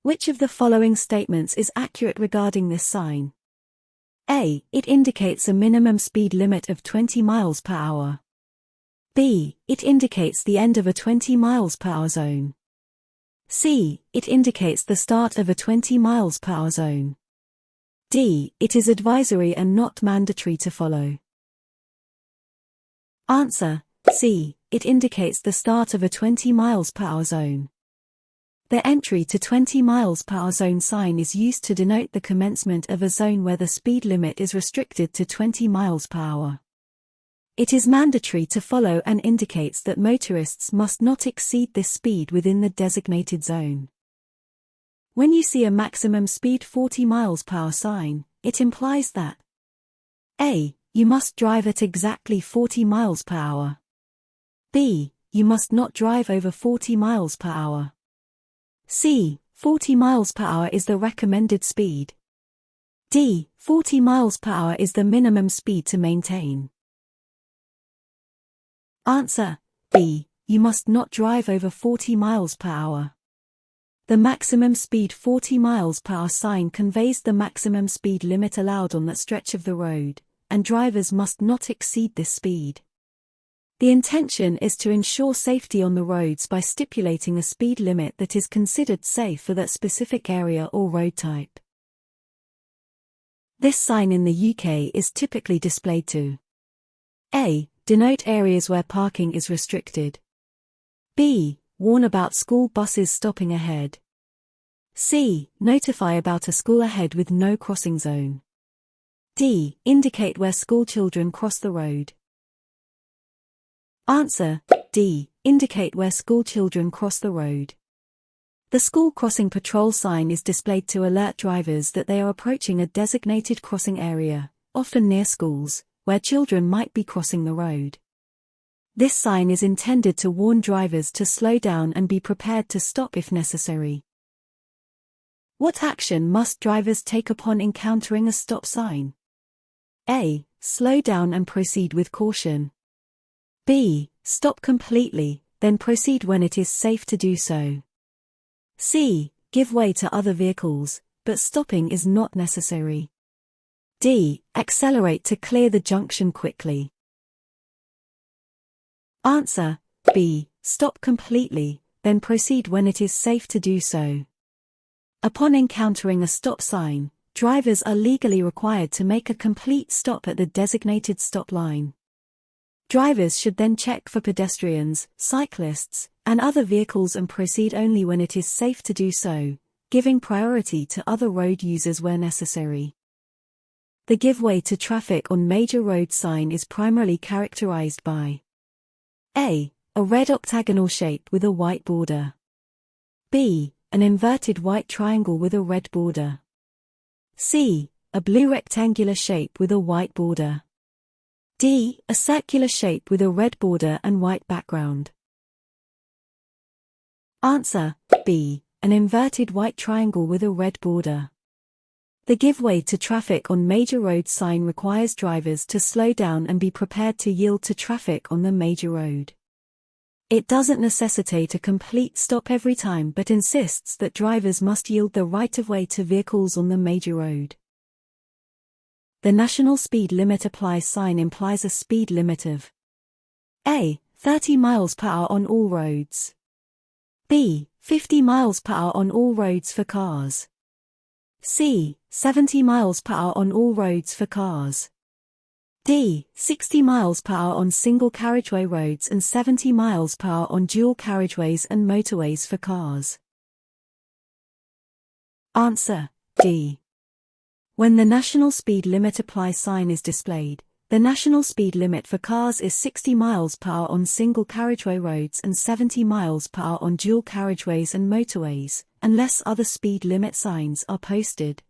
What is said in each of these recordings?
Which of the following statements is accurate regarding this sign? A. It indicates a minimum speed limit of 20 miles per hour. B. It indicates the end of a 20 miles per hour zone. C. It indicates the start of a 20 miles per hour zone. D. It is advisory and not mandatory to follow. Answer. C. It indicates the start of a 20 miles per hour zone. The entry to 20 miles per hour zone sign is used to denote the commencement of a zone where the speed limit is restricted to 20 miles per hour. It is mandatory to follow and indicates that motorists must not exceed this speed within the designated zone. When you see a maximum speed 40 miles per hour sign, it implies that A. You must drive at exactly 40 miles per hour. B. You must not drive over 40 miles per hour. C. 40 miles per hour is the recommended speed. D. 40 miles per hour is the minimum speed to maintain. Answer. B. You must not drive over 40 miles per hour. The maximum speed 40 miles per hour sign conveys the maximum speed limit allowed on that stretch of the road, and drivers must not exceed this speed. The intention is to ensure safety on the roads by stipulating a speed limit that is considered safe for that specific area or road type. This sign in the UK is typically displayed to A. Denote areas where parking is restricted. B. Warn about school buses stopping ahead. C. Notify about a school ahead with no crossing zone. D. Indicate where school children cross the road. Answer. D. Indicate where school children cross the road. The school crossing patrol sign is displayed to alert drivers that they are approaching a designated crossing area, often near schools, where children might be crossing the road. This sign is intended to warn drivers to slow down and be prepared to stop if necessary. What action must drivers take upon encountering a stop sign? A. Slow down and proceed with caution. B. Stop completely, then proceed when it is safe to do so. C. Give way to other vehicles, but stopping is not necessary. D. Accelerate to clear the junction quickly. Answer. B. Stop completely, then proceed when it is safe to do so. Upon encountering a stop sign, drivers are legally required to make a complete stop at the designated stop line. Drivers should then check for pedestrians, cyclists, and other vehicles and proceed only when it is safe to do so, giving priority to other road users where necessary. The give way to traffic on major road sign is primarily characterized by A. A red octagonal shape with a white border. B. An inverted white triangle with a red border. C. A blue rectangular shape with a white border. D. A circular shape with a red border and white background. Answer. B. An inverted white triangle with a red border. The give way to traffic on major road sign requires drivers to slow down and be prepared to yield to traffic on the major road. It doesn't necessitate a complete stop every time but insists that drivers must yield the right-of-way to vehicles on the major road. The national speed limit applies sign implies a speed limit of A. 30 miles per hour on all roads. B. 50 miles per hour on all roads for cars. C. 70 miles per hour on all roads for cars. D. 60 miles per hour on single carriageway roads and 70 miles per hour on dual carriageways and motorways for cars. Answer. D. When the national speed limit apply sign is displayed, the national speed limit for cars is 60 miles per hour on single carriageway roads and 70 miles per hour on dual carriageways and motorways, unless other speed limit signs are posted.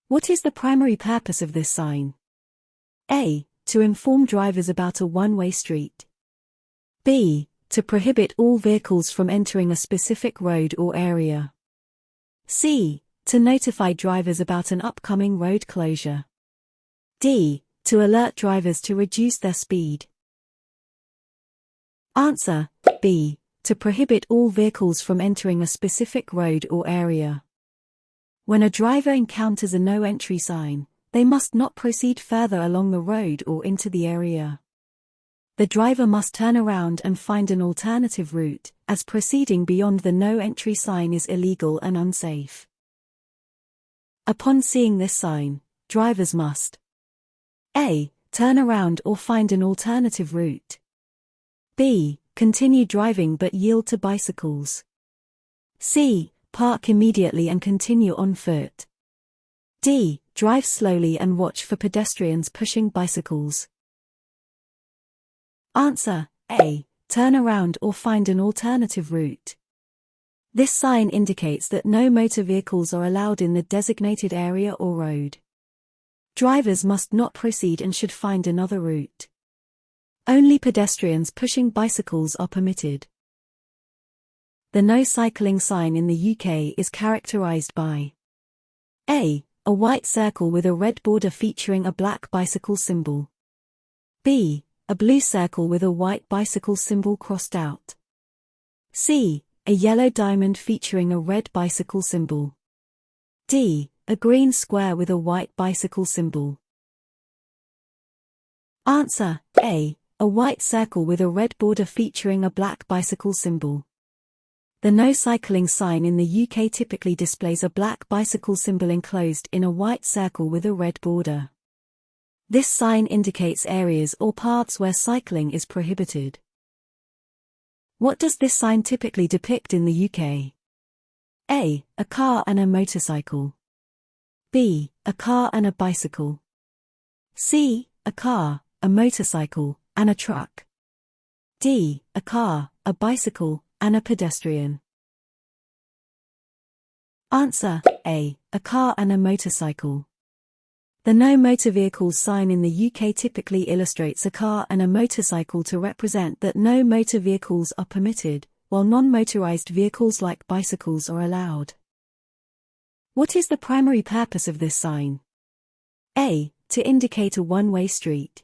What is the primary purpose of this sign? A. To inform drivers about a one-way street. B. To prohibit all vehicles from entering a specific road or area. C. To notify drivers about an upcoming road closure. D. To alert drivers to reduce their speed. Answer. B. To to prohibit all vehicles from entering a specific road or area. When a driver encounters a no-entry sign, they must not proceed further along the road or into the area. The driver must turn around and find an alternative route, as proceeding beyond the no-entry sign is illegal and unsafe. Upon seeing this sign, drivers must A. Turn around or find an alternative route. B. Continue driving but yield to bicycles. C. Park immediately and continue on foot. D. Drive slowly and watch for pedestrians pushing bicycles. Answer: A. Turn around or find an alternative route. This sign indicates that no motor vehicles are allowed in the designated area or road. Drivers must not proceed and should find another route. Only pedestrians pushing bicycles are permitted. The no cycling sign in the UK is characterized by A. A white circle with a red border featuring a black bicycle symbol. B. A blue circle with a white bicycle symbol crossed out. C. A yellow diamond featuring a red bicycle symbol. D. A green square with a white bicycle symbol. Answer: A. A white circle with a red border featuring a black bicycle symbol. The no cycling sign in the UK typically displays a black bicycle symbol enclosed in a white circle with a red border. This sign indicates areas or paths where cycling is prohibited. What does this sign typically depict in the UK? A. A car and a motorcycle. B. A car and a bicycle. C. A car, a motorcycle, and a truck. D. A car, a bicycle, and a pedestrian. Answer: A. A car and a motorcycle. The no motor vehicles sign in the UK typically illustrates a car and a motorcycle to represent that no motor vehicles are permitted, while non-motorized vehicles like bicycles are allowed. What is the primary purpose of this sign? A. To indicate a one-way street.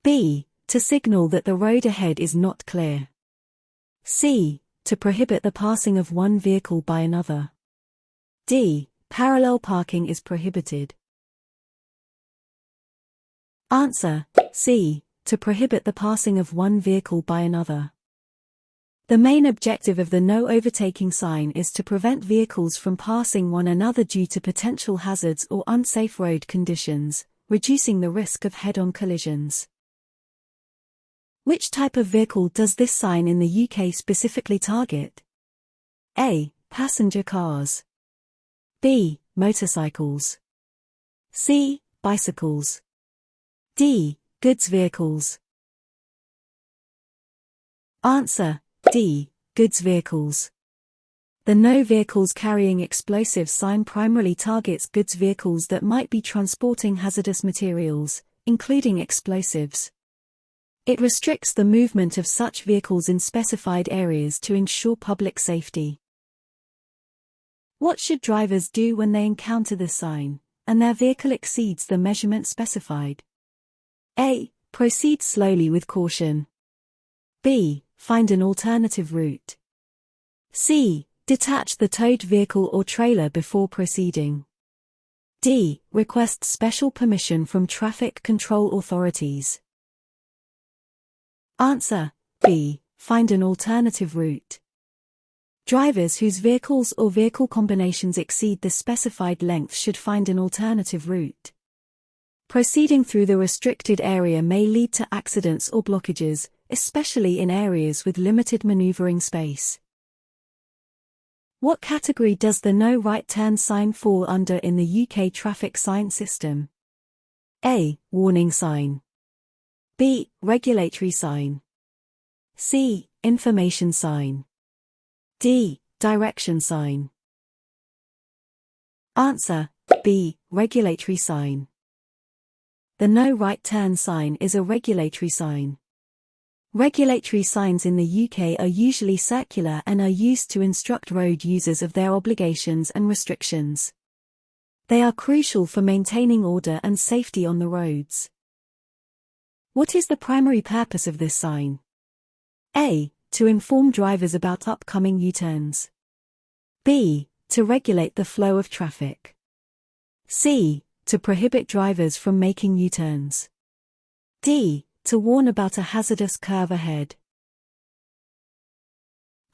B. To signal that the road ahead is not clear. C. To prohibit the passing of one vehicle by another. D. Parallel parking is prohibited. Answer: C. To prohibit the passing of one vehicle by another. The main objective of the no overtaking sign is to prevent vehicles from passing one another due to potential hazards or unsafe road conditions, reducing the risk of head-on collisions. Which type of vehicle does this sign in the UK specifically target? A. Passenger cars. B. Motorcycles. C. Bicycles. D. Goods vehicles. Answer: D. Goods vehicles. The no vehicles carrying explosives sign primarily targets goods vehicles that might be transporting hazardous materials, including explosives. It restricts the movement of such vehicles in specified areas to ensure public safety. What should drivers do when they encounter this sign, and their vehicle exceeds the measurement specified? A. Proceed slowly with caution. B. Find an alternative route. C. Detach the towed vehicle or trailer before proceeding. D. Request special permission from traffic control authorities. Answer: B. Find an alternative route. Drivers whose vehicles or vehicle combinations exceed the specified length should find an alternative route. Proceeding through the restricted area may lead to accidents or blockages, especially in areas with limited maneuvering space. What category does the no right turn sign fall under in the UK traffic sign system? A. Warning sign. B. Regulatory sign. C. Information sign. D. Direction sign. Answer: B. Regulatory sign. The no right turn sign is a regulatory sign. Regulatory signs in the UK are usually circular and are used to instruct road users of their obligations and restrictions. They are crucial for maintaining order and safety on the roads. What is the primary purpose of this sign? A. To inform drivers about upcoming U-turns. B. To regulate the flow of traffic. C. To prohibit drivers from making U-turns. D. To warn about a hazardous curve ahead.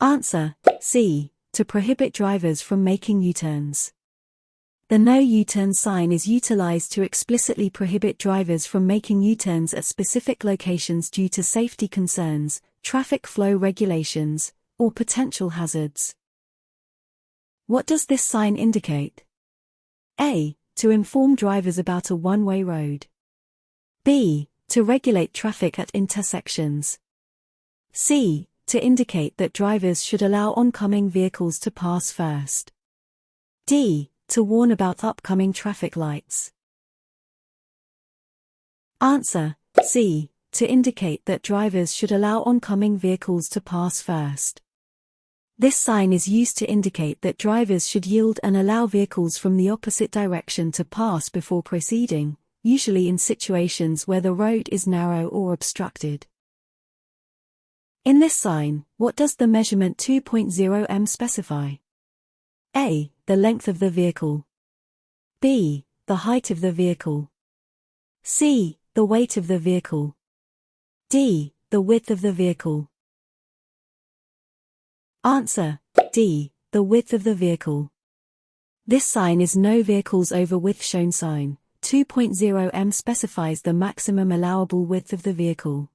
Answer: C. To prohibit drivers from making U-turns. The no U-turn sign is utilized to explicitly prohibit drivers from making U-turns at specific locations due to safety concerns, traffic flow regulations, or potential hazards. What does this sign indicate? A. To inform drivers about a one-way road. B. To regulate traffic at intersections. C. To indicate that drivers should allow oncoming vehicles to pass first. D. To warn about upcoming traffic lights. Answer: C. To indicate that drivers should allow oncoming vehicles to pass first. This sign is used to indicate that drivers should yield and allow vehicles from the opposite direction to pass before proceeding, usually in situations where the road is narrow or obstructed. In this sign, what does the measurement 2.0 m specify? A. The length of the vehicle. B. The height of the vehicle. C. The weight of the vehicle. D. The width of the vehicle. Answer: D. The width of the vehicle. This sign is no vehicles over width shown sign. 2.0 m specifies the maximum allowable width of the vehicle.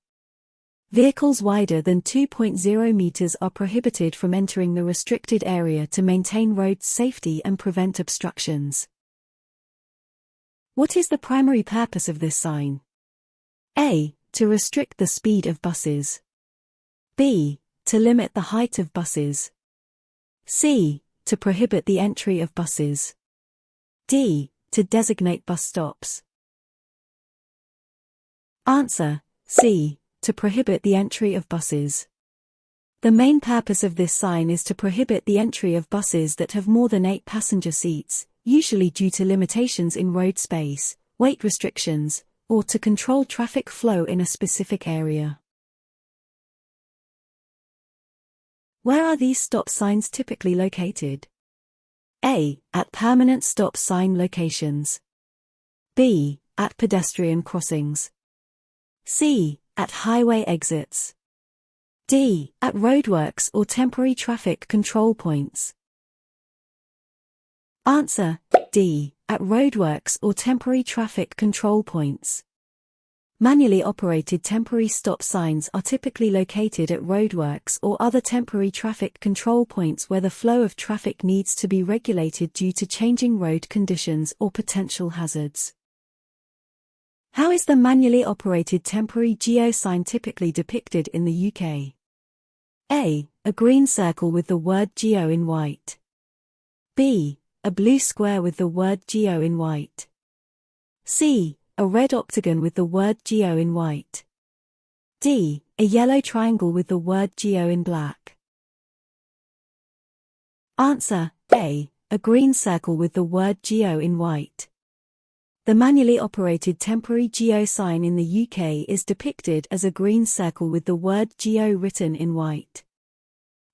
Vehicles wider than 2.0 meters are prohibited from entering the restricted area to maintain road safety and prevent obstructions. What is the primary purpose of this sign? A. To restrict the speed of buses. B. To limit the height of buses. C. To prohibit the entry of buses. D. To designate bus stops. Answer: C. To prohibit the entry of buses. The main purpose of this sign is to prohibit the entry of buses that have more than 8 passenger seats, usually due to limitations in road space, weight restrictions, or to control traffic flow in a specific area. Where are these stop signs typically located? A. At permanent stop sign locations. B. At pedestrian crossings. C. At highway exits. D. At roadworks or temporary traffic control points. Answer: D. At roadworks or temporary traffic control points. Manually operated temporary stop signs are typically located at roadworks or other temporary traffic control points where the flow of traffic needs to be regulated due to changing road conditions or potential hazards. How is the manually operated temporary geo sign typically depicted in the UK? A. A green circle with the word geo in white. B. A blue square with the word geo in white. C. A red octagon with the word geo in white. D. A yellow triangle with the word geo in black. Answer: A. A green circle with the word geo in white. The manually operated temporary geo sign in the UK is depicted as a green circle with the word geo written in white.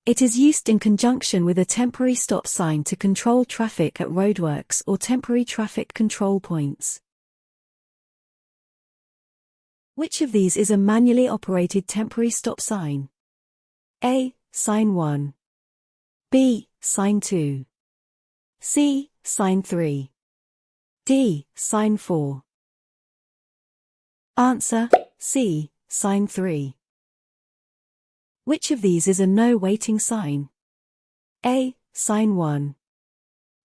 It is used in conjunction with a temporary stop sign to control traffic at roadworks or temporary traffic control points. Which of these is a manually operated temporary stop sign? A. Sign 1. B. Sign 2. C. Sign 3. D. Sign 4. Answer: C. Sign 3. Which of these is a no waiting sign? A. Sign 1.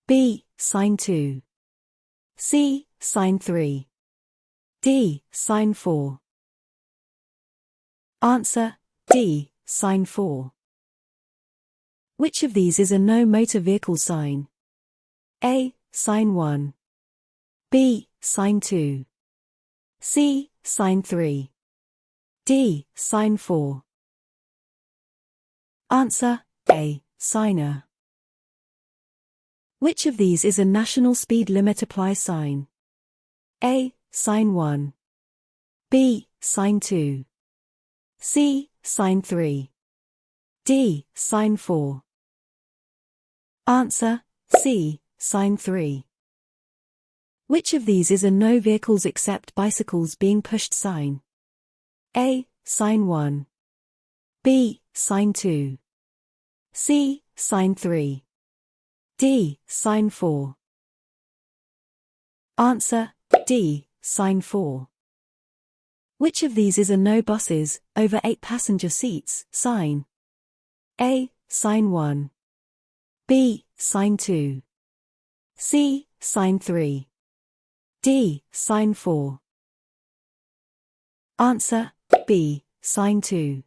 B. Sign 2. C. Sign 3. D. Sign 4. Answer: D. Sign 4. Which of these is a no motor vehicle sign? A. Sign 1. B. Sign 2. C. Sign 3. D. Sign 4. Answer: A. Signer. Which of these is a national speed limit apply sign? A. Sign 1. B. Sign 2. C. Sign 3. D. Sign 4. Answer, C. Sign 3. Which of these is a no vehicles except bicycles being pushed sign? A. Sign 1. B. Sign 2. C. Sign 3. D. Sign 4. Answer, D. Sign 4. Which of these is a no buses, over 8 passenger seats, sign? A. Sign 1. B. Sign 2. C. Sign 3. D. Sign 4. Answer, B. Sign 2.